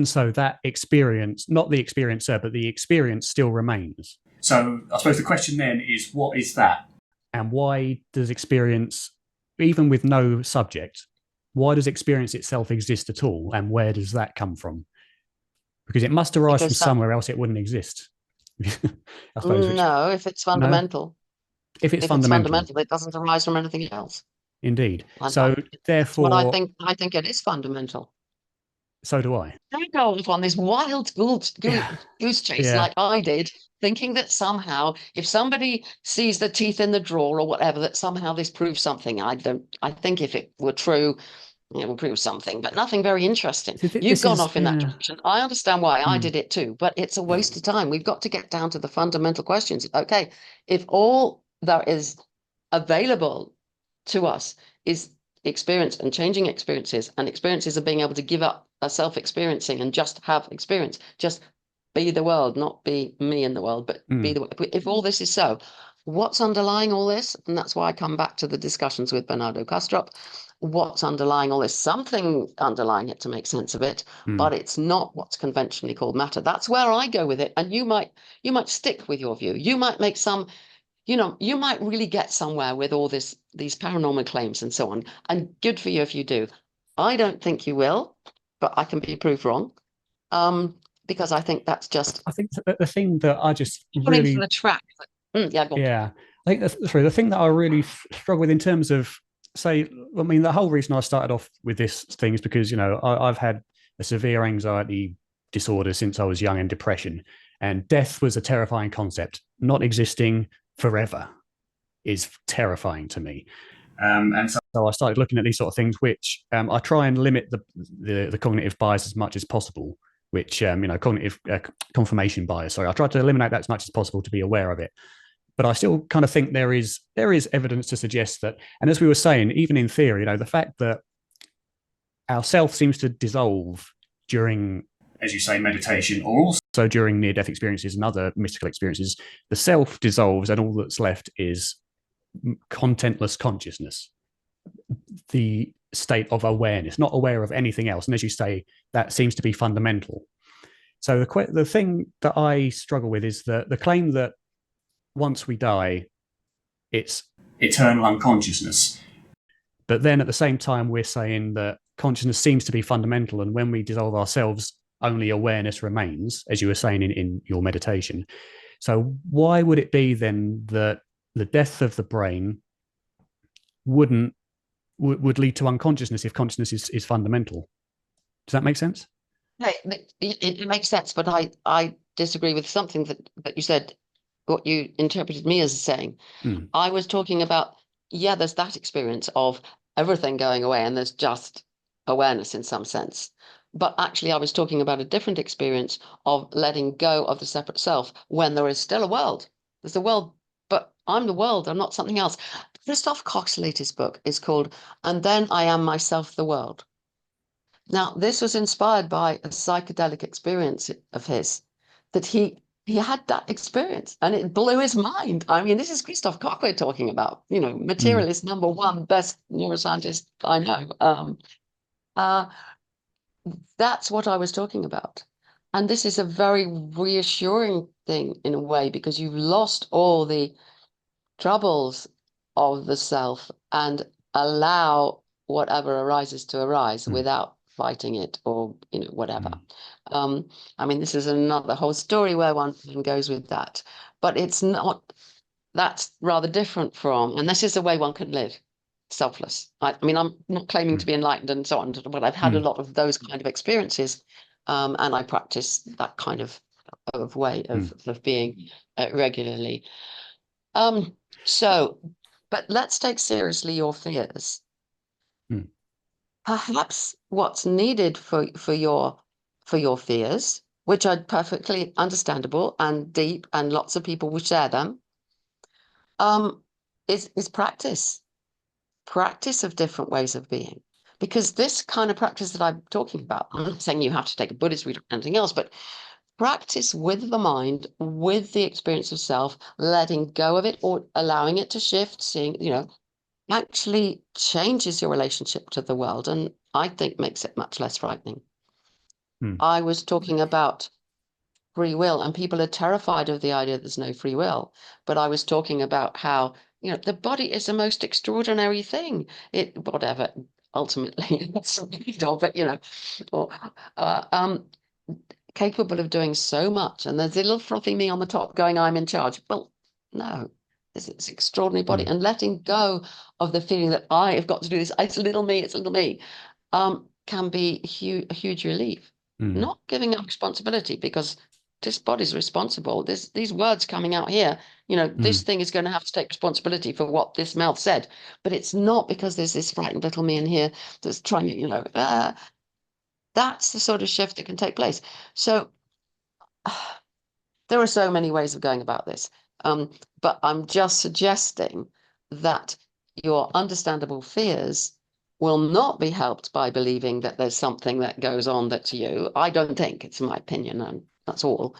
[SPEAKER 1] so, that experience, not the experiencer, but the experience still remains. So I suppose the question then is, what is that? And why does experience, even with no subject, why does experience itself exist at all? And where does that come from? Because it must arise from somewhere else, it wouldn't exist. I suppose.
[SPEAKER 2] No, if it's fundamental.
[SPEAKER 1] No? If it's fundamental,
[SPEAKER 2] it doesn't arise from anything else.
[SPEAKER 1] Indeed. So therefore,
[SPEAKER 2] I think it is fundamental.
[SPEAKER 1] So do I.
[SPEAKER 2] Don't go off on this wild goose chase like I did. thinking that somehow, if somebody sees the teeth in the drawer or whatever, that somehow this proves something. I think if it were true, it will prove something, but nothing very interesting. You've gone off in that direction. I understand why I did it too, but it's a waste of time. We've got to get down to the fundamental questions. Okay, if all that is available to us is experience and changing experiences, and experiences of being able to give up a self-experiencing and just have experience, just be the world, not be me in the world, but be the world. If all this is so, what's underlying all this? And that's why I come back to the discussions with Bernardo Kastrup. What's underlying all this? Something underlying it to make sense of it, but it's not what's conventionally called matter. That's where I go with it. And you might stick with your view. You might make some, you might really get somewhere with all these paranormal claims and so on. And good for you if you do. I don't think you will, but I can be proved wrong. Because I think that's just.
[SPEAKER 1] I think the thing that I just
[SPEAKER 2] really for the track.
[SPEAKER 1] Yeah, I think the thing that I really struggle with in terms of, say, I mean, the whole reason I started off with this thing is because I've had a severe anxiety disorder since I was young and depression, and death was a terrifying concept. Not existing forever is terrifying to me. And so I started looking at these sort of things, which I try and limit the cognitive bias as much as possible, which, cognitive confirmation bias. Sorry, I try to eliminate that as much as possible to be aware of it. But I still kind of think there is evidence to suggest that, and as we were saying, even in theory, the fact that our self seems to dissolve during, as you say, meditation, or also during near-death experiences and other mystical experiences, the self dissolves and all that's left is contentless consciousness, the state of awareness, not aware of anything else. And as you say, that seems to be fundamental. So the thing that I struggle with is the claim that once we die, it's eternal unconsciousness. But then at the same time, we're saying that consciousness seems to be fundamental. And when we dissolve ourselves, only awareness remains, as you were saying in your meditation. So why would it be then that the death of the brain would lead to unconsciousness if consciousness is fundamental? Does that make sense?
[SPEAKER 2] It makes sense, but I disagree with something that you said, what you interpreted me as saying. I was talking about, there's that experience of everything going away and there's just awareness in some sense. But actually, I was talking about a different experience of letting go of the separate self when there is still a world. There's a world, but I'm the world. I'm not something else. Christoph Koch's latest book is called "And Then I Am Myself, the World." Now, this was inspired by a psychedelic experience of his, that he had that experience and it blew his mind. I mean, this is Christoph Koch we're talking about, materialist number one, best neuroscientist I know. That's what I was talking about. And this is a very reassuring thing in a way, because you've lost all the troubles of the self and allow whatever arises to arise without fighting it or whatever. I mean, this is another whole story where one goes with that, but it's not. That's rather different from, and this is the way one can live, selfless. I mean, I'm not claiming to be enlightened and so on, but I've had a lot of those kind of experiences, and I practice that kind of way of being regularly. So, but let's take seriously your fears. Perhaps what's needed for your fears, which are perfectly understandable and deep, and lots of people will share them, is practice of different ways of being. Because this kind of practice that I'm talking about, I'm not saying you have to take a Buddhist route or anything else, but practice with the mind, with the experience of self, letting go of it or allowing it to shift, seeing, actually changes your relationship to the world, and I think makes it much less frightening. I was talking about free will, and people are terrified of the idea there's no free will. But I was talking about how, the body is the most extraordinary thing. Whatever, ultimately, that's but, capable of doing so much. And there's a little frothy me on the top going, I'm in charge. Well, no. This extraordinary body, and letting go of the feeling that I have got to do this. It's little me, can be a huge relief. Not giving up responsibility, because this body's responsible. These words coming out here, this thing is going to have to take responsibility for what this mouth said. But it's not because there's this frightened little me in here that's trying to, that's the sort of shift that can take place. So there are so many ways of going about this. But I'm just suggesting that your understandable fears will not be helped by believing that there's something that goes on that's you. I don't think, it's my opinion, and that's all.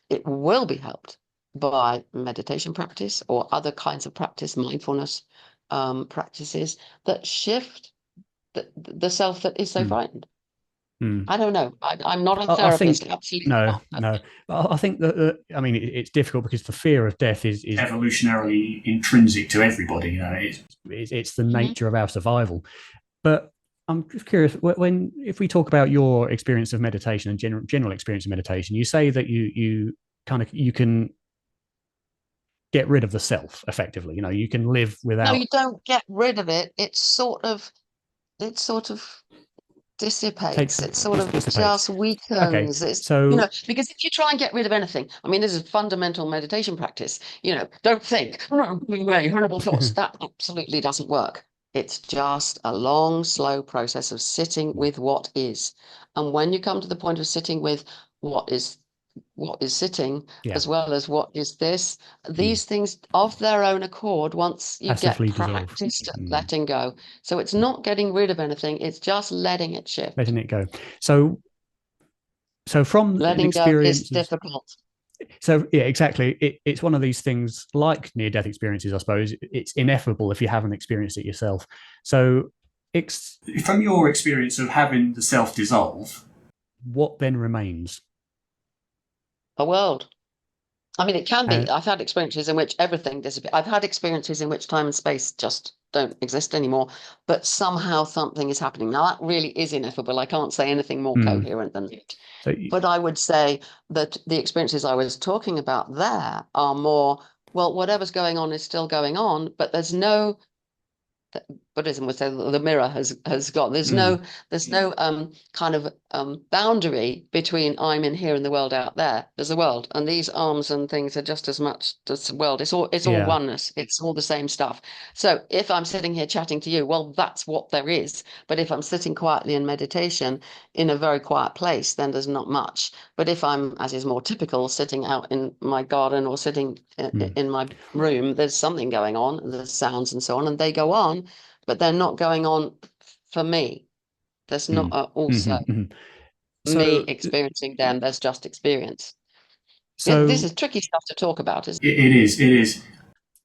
[SPEAKER 2] It will be helped by meditation practice or other kinds of practice, mindfulness practices that shift the self that is so frightened. I don't know. I'm not a therapist. Absolutely
[SPEAKER 1] no,
[SPEAKER 2] not.
[SPEAKER 1] no. I think that I mean, it's difficult because the fear of death is
[SPEAKER 3] evolutionarily intrinsic to everybody.
[SPEAKER 1] It's the nature of our survival. But I'm just curious, if we talk about your experience of meditation and general experience of meditation, you say that you can get rid of the self effectively. You can live without.
[SPEAKER 2] No, you don't get rid of it. It sort of dissipates. It sort of just weakens.
[SPEAKER 1] Okay, so
[SPEAKER 2] because if you try and get rid of anything, I mean, this is fundamental meditation practice. Don't think horrible thoughts. That absolutely doesn't work. It's just a long, slow process of sitting with what is. And when you come to the point of sitting with what is sitting, as well as what is this, these things of their own accord, once you get practiced at letting go. So it's not getting rid of anything, it's just letting it shift.
[SPEAKER 1] Letting it go. So from
[SPEAKER 2] letting go is difficult.
[SPEAKER 1] So yeah, exactly. It's one of these things like near-death experiences, I suppose. It's ineffable if you haven't experienced it yourself. So
[SPEAKER 3] from your experience of having the self dissolve,
[SPEAKER 1] what then remains?
[SPEAKER 2] A world. I mean, it can be. I've had experiences in which everything disappears. I've had experiences in which time and space just don't exist anymore, but somehow something is happening. Now, that really is ineffable. I can't say anything more coherent than that. But I would say that the experiences I was talking about there are more, well, whatever's going on is still going on, but there's no, Buddhism would say the mirror has got, there's no kind of boundary between I'm in here and the world out there. There's a world, and these arms and things are just as much as the world. It's all oneness. It's all the same stuff. So if I'm sitting here chatting to you, well, that's what there is. But if I'm sitting quietly in meditation in a very quiet place, then there's not much. But if I'm, as is more typical, sitting out in my garden or sitting in my room, there's something going on. There's sounds and so on, and they go on. But they're not going on for me. There's not also me experiencing them. There's just experience. So this is tricky stuff to talk about, isn't it?
[SPEAKER 3] It is.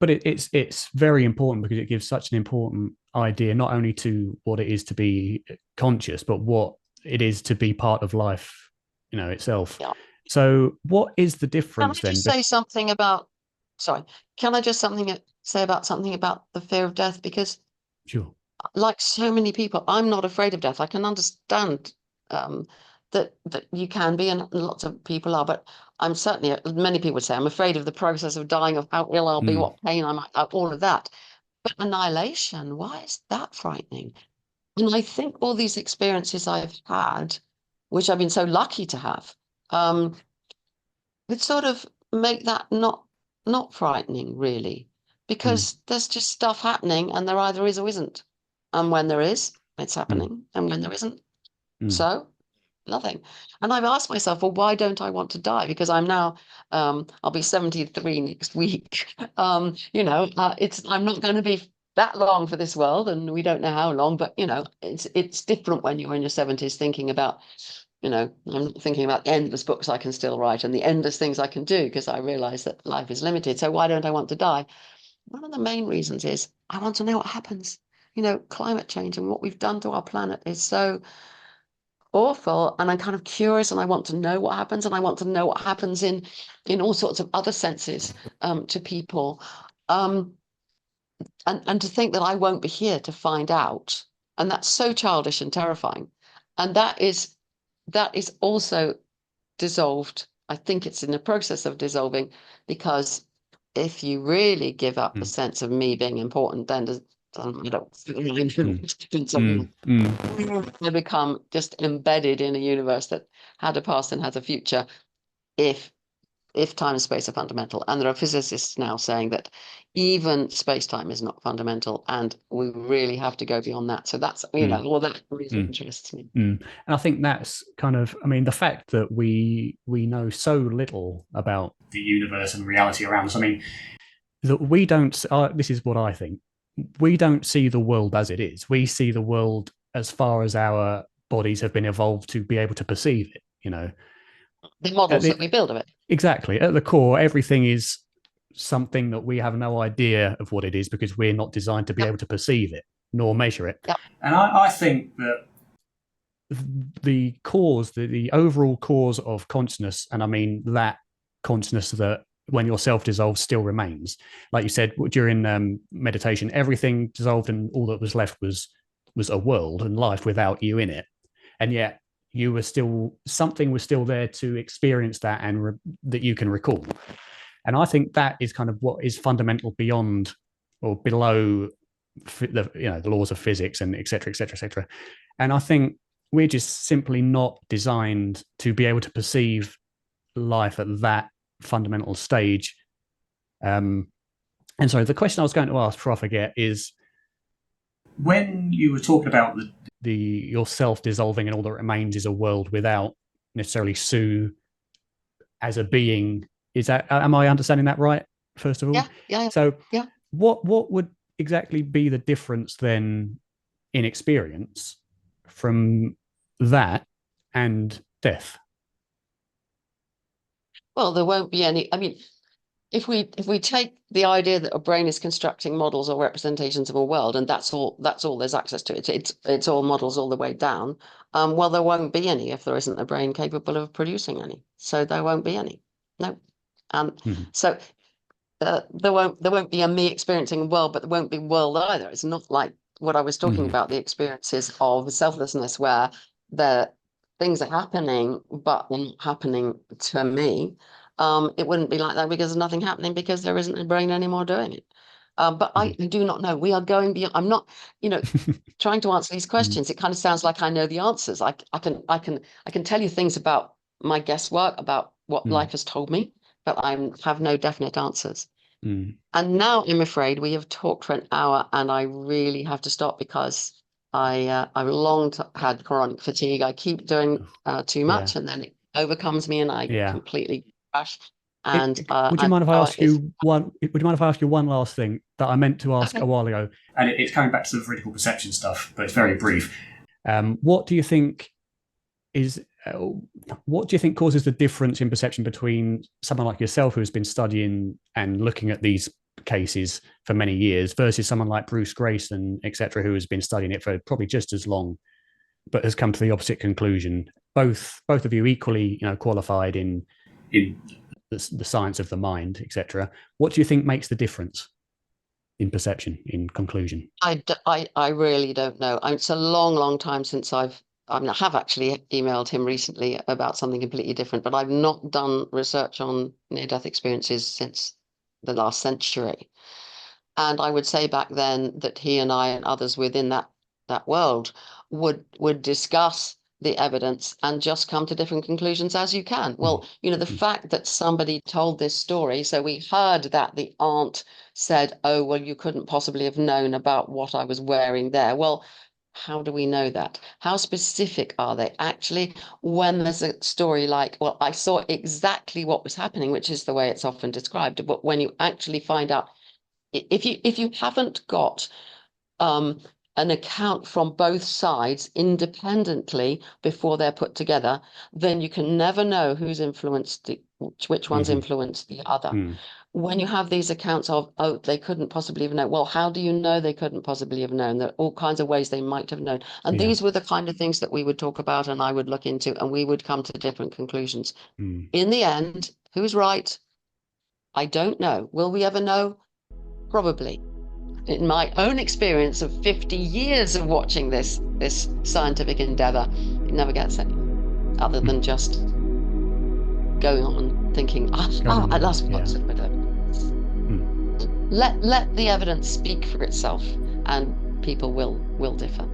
[SPEAKER 1] But it's very important because it gives such an important idea, not only to what it is to be conscious, but what it is to be part of life, itself.
[SPEAKER 2] Yeah.
[SPEAKER 1] So what is the difference then?
[SPEAKER 2] Can I just say something about? Sorry. Can I just say about something about the fear of death? Because
[SPEAKER 1] sure,
[SPEAKER 2] like so many people, I'm not afraid of death. I can understand that you can be, and lots of people are, but I'm certainly, many people would say, I'm afraid of the process of dying, of how ill I'll be, what pain I might have, all of that. But annihilation, why is that frightening? And I think all these experiences I've had, which I've been so lucky to have, would sort of make that not frightening, really. Because there's just stuff happening, and there either is or isn't. And when there is, it's happening. And when there isn't, so nothing. And I've asked myself, well, why don't I want to die? Because I'm now, I'll be 73 next week. I'm not going to be that long for this world, and we don't know how long. But it's different when you're in your 70s, thinking about. I'm not thinking about the endless books I can still write and the endless things I can do, because I realize that life is limited. So why don't I want to die? One of the main reasons is I want to know what happens. Climate change and what we've done to our planet is so awful, and I'm kind of curious, and I want to know what happens, and I want to know what happens in all sorts of other senses to people, and to think that I won't be here to find out, and that's so childish and terrifying, and that is also dissolved. I think it's in the process of dissolving, because if you really give up the sense of me being important, then I become just embedded in a universe that had a past and has a future. If if time and space are fundamental. And there are physicists now saying that even space-time is not fundamental, and we really have to go beyond that. So that's, all that really interests me.
[SPEAKER 1] And I think that's kind of, I mean, the fact that we know so little about
[SPEAKER 3] the universe and reality around us. I mean,
[SPEAKER 1] that we don't, this is what I think, we don't see the world as it is. We see the world as far as our bodies have been evolved to be able to perceive it,
[SPEAKER 2] The models that we build of it.
[SPEAKER 1] Exactly. At the core, everything is something that we have no idea of what it is because we're not designed to be able to perceive it nor measure it.
[SPEAKER 2] Yep.
[SPEAKER 3] And I think that
[SPEAKER 1] the cause, the overall cause of consciousness, and I mean that consciousness that when your self dissolves still remains. Like you said, during meditation, everything dissolved and all that was left was a world and life without you in it. And yet you were still, something was still there to experience that and that you can recall. And I think that is kind of what is fundamental beyond or below the laws of physics and et cetera, et cetera, et cetera. And I think we're just simply not designed to be able to perceive life at that fundamental stage. And so the question I was going to ask before I forget is,
[SPEAKER 3] when you were talking about
[SPEAKER 1] yourself dissolving and all that remains is a world without necessarily Sue as a being, is that, am I understanding that right, first of all?
[SPEAKER 2] Yeah.
[SPEAKER 1] So what would exactly be the difference then in experience from that and death?
[SPEAKER 2] Well, there won't be any. I mean, if we take the idea that a brain is constructing models or representations of a world, and that's all there's access to it, it's all models all the way down. Well, there won't be any if there isn't a brain capable of producing any. So there won't be any. No. So there won't be a me experiencing a world, but there won't be world either. It's not like what I was talking about, the experiences of selflessness, where the things are happening, but they're not happening to me. It wouldn't be like that because there's nothing happening because there isn't a brain anymore doing it. But I do not know. We are going beyond. I'm not, trying to answer these questions. It kind of sounds like I know the answers. I can tell you things about my guesswork, about what life has told me, but I have no definite answers. And now I'm afraid we have talked for an hour, and I really have to stop because I've long had chronic fatigue. I keep doing too much, and then it overcomes me, and I completely crash. And
[SPEAKER 1] would you mind if I ask you one? Would you mind if I ask you one last thing that I meant to ask a while ago?
[SPEAKER 3] And it's coming back to the veridical perception stuff, but it's very brief.
[SPEAKER 1] What do you think is? What do you think causes the difference in perception between someone like yourself who's been studying and looking at these cases for many years versus someone like Bruce Grayson, etc., who has been studying it for probably just as long, but has come to the opposite conclusion? Both of you equally, qualified in the science of the mind, etc. What do you think makes the difference in perception, in conclusion?
[SPEAKER 2] I really don't know. It's a long time since I have actually emailed him recently about something completely different, but I've not done research on near-death experiences since the last century. And I would say back then that he and I and others within that world would discuss the evidence and just come to different conclusions, as you can. Well, the fact that somebody told this story, so we heard that the aunt said, oh, well, you couldn't possibly have known about what I was wearing there. Well, how do we know that? How specific are they? Actually, when there's a story like, well, I saw exactly what was happening, which is the way it's often described, but when you actually find out, if you haven't got an account from both sides independently before they're put together, then you can never know who's influenced which one's influenced the other. When you have these accounts of, oh, they couldn't possibly have known. Well, how do you know they couldn't possibly have known? There are all kinds of ways they might have known. And these were the kind of things that we would talk about and I would look into, and we would come to different conclusions. In the end, who's right? I don't know. Will we ever know? Probably. In my own experience of 50 years of watching this scientific endeavor, it never gets any other than just going on thinking, at last we got to it. Let the evidence speak for itself, and people will differ.